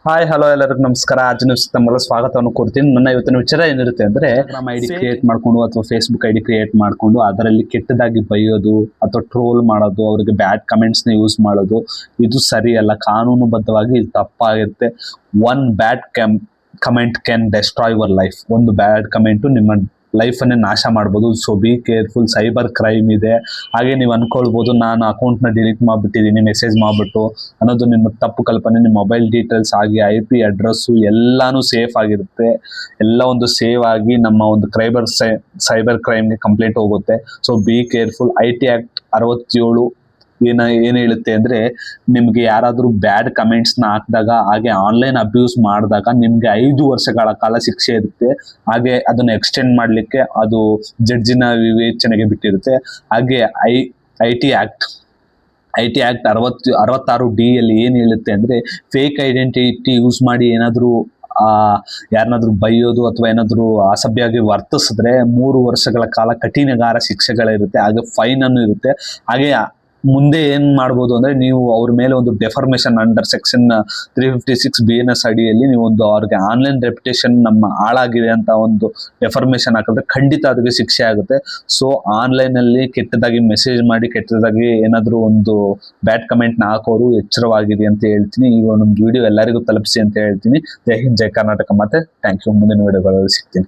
Hi hello ಎಲ್ಲರಿಗೂ ನಮಸ್ಕಾರ. ಆಜ್ news ತಮ್ಮೆಲ್ಲ ಸ್ವಾಗತವನ್ನು ಕೊಡ್ತೀನಿ. ನನ್ನ ಇವತ್ತಿನ ವಿಚಾರ ಏನಿರುತ್ತೆ ಅಂದ್ರೆ, ಇನ್ಸ್ಟಾಗ್ರಾಮ್ ಐಡಿ ಕ್ರಿಯೇಟ್ ಮಾಡ್ಕೊಂಡು ಅಥವಾ ಫೇಸ್ಬುಕ್ ಐಡಿ ಕ್ರಿಯೇಟ್ ಮಾಡ್ಕೊಂಡು ಅದರಲ್ಲಿ ಕೆಟ್ಟದಾಗಿ ಬೈಯೋದು ಅಥವಾ ಟ್ರೋಲ್ ಮಾಡೋದು, ಅವರಿಗೆ ಬ್ಯಾಡ್ ಕಮೆಂಟ್ಸ್ ನ ಯೂಸ್ ಮಾಡೋದು, ಇದು ಸರಿಯಲ್ಲ. ಕಾನೂನುಬದ್ಧವಾಗಿ ಇದು ತಪ್ಪಾಗಿರುತ್ತೆ. One bad comment can destroy your life. ಒಂದು ಬ್ಯಾಡ್ ಕಮೆಂಟ್ ನಿಮ್ಮ ಲೈಫ್ ಅನ್ನೇ ನಾಶ ಮಾಡ್ಬೋದು. So be careful. Cyber crime ಇದೆ. ಹಾಗೆ ನೀವು ಅನ್ಕೊಳ್ಬೋದು, ನಾನು ಅಕೌಂಟ್ನ ಡಿಲೀಟ್ ಮಾಡಿಬಿಟ್ಟಿದ್ದೀನಿ ಮೆಸೇಜ್ ಮಾಡಿಬಿಟ್ಟು ಅನ್ನೋದು ನಿಮ್ಮ ತಪ್ಪು ಕಲ್ಪನೆ. ನಿಮ್ಮ ಮೊಬೈಲ್ ಡೀಟೇಲ್ಸ್ ಆಗಿ IP ಅಡ್ರೆಸ್ಸು ಎಲ್ಲಾನು ಸೇಫ್ ಆಗಿರುತ್ತೆ. ಎಲ್ಲ ಒಂದು ಸೇವ್ ಆಗಿ ನಮ್ಮ ಒಂದು ಸೈಬರ್ ಕ್ರೈಮ್ಗೆ ಕಂಪ್ಲೇಂಟ್ ಹೋಗುತ್ತೆ. So be careful. IT act 67 ಏನ್ ಹೇಳುತ್ತೆ ಅಂದ್ರೆ, ನಿಮ್ಗೆ ಯಾರಾದ್ರೂ ಬ್ಯಾಡ್ ಕಮೆಂಟ್ಸ್ ನ ಹಾಕಿದಾಗ, ಹಾಗೆ ಆನ್ಲೈನ್ ಅಬ್ಯೂಸ್ ಮಾಡಿದಾಗ ನಿಮ್ಗೆ 5 ವರ್ಷಗಳ ಕಾಲ ಶಿಕ್ಷೆ ಇರುತ್ತೆ. ಹಾಗೆ ಅದನ್ನ ಎಕ್ಸ್ಟೆಂಡ್ ಮಾಡ್ಲಿಕ್ಕೆ ಅದು ಜಡ್ಜಿನ ವಿವೇಚನೆಗೆ ಬಿಟ್ಟಿರುತ್ತೆ. ಹಾಗೆ ಐ ಟಿ ಆಕ್ಟ್ 66D ಅಲ್ಲಿ ಏನ್ ಹೇಳುತ್ತೆ ಅಂದ್ರೆ, ಫೇಕ್ ಐಡೆಂಟಿಟಿ ಯೂಸ್ ಮಾಡಿ ಏನಾದ್ರೂ ಯಾರನ್ನಾದ್ರೂ ಬೈಯೋದು ಅಥವಾ ಏನಾದ್ರೂ ಅಸಭ್ಯವಾಗಿ ವರ್ತಿಸಿದ್ರೆ 3 ವರ್ಷಗಳ ಕಾಲ ಕಠಿಣಗಾರ ಶಿಕ್ಷೆಗಳಿರುತ್ತೆ. ಹಾಗೆ ಫೈನ್ ಅನ್ನು ಇರುತ್ತೆ. ಹಾಗೆ ಮುಂದೆ ಏನ್ ಮಾಡ್ಬೋದು ಅಂದ್ರೆ, ನೀವು ಅವ್ರ ಮೇಲೆ ಒಂದು ಡೆಫರ್ಮೇಶನ್ ಅಂಡರ್ ಸೆಕ್ಷನ್ 356 BNS ಅಡಿಯಲ್ಲಿ ನೀವು ಒಂದು ಅವ್ರಿಗೆ ಆನ್ಲೈನ್ ರೆಪ್ಯುಟೇಷನ್ ನಮ್ಮ ಹಾಳಾಗಿದೆ ಅಂತ ಒಂದು ಡೆಫರ್ಮೇಶನ್ ಹಾಕಿದ್ರೆ ಖಂಡಿತ ಅದಕ್ಕೆ ಶಿಕ್ಷೆ ಆಗುತ್ತೆ. ಸೊ ಆನ್ಲೈನ್ ಅಲ್ಲಿ ಕೆಟ್ಟದಾಗಿ ಮೆಸೇಜ್ ಮಾಡಿ, ಕೆಟ್ಟದಾಗಿ ಏನಾದ್ರೂ ಒಂದು ಬ್ಯಾಡ್ ಕಮೆಂಟ್ ನ ಹಾಕೋರು ಎಚ್ಚರವಾಗಿದೆ ಅಂತ ಹೇಳ್ತೀನಿ. ಈಗ ಒಂದು ವಿಡಿಯೋ ಎಲ್ಲರಿಗೂ ತಲುಪಿಸಿ ಅಂತ ಹೇಳ್ತೀನಿ. ಜೈ ಹಿಂದ್, ಜೈ ಕರ್ನಾಟಕ. ಮತ್ತೆ ಥ್ಯಾಂಕ್ ಯು. ಮುಂದಿನ ವಿಡಿಯೋಗಳಲ್ಲಿ ಸಿಗ್ತೀನಿ.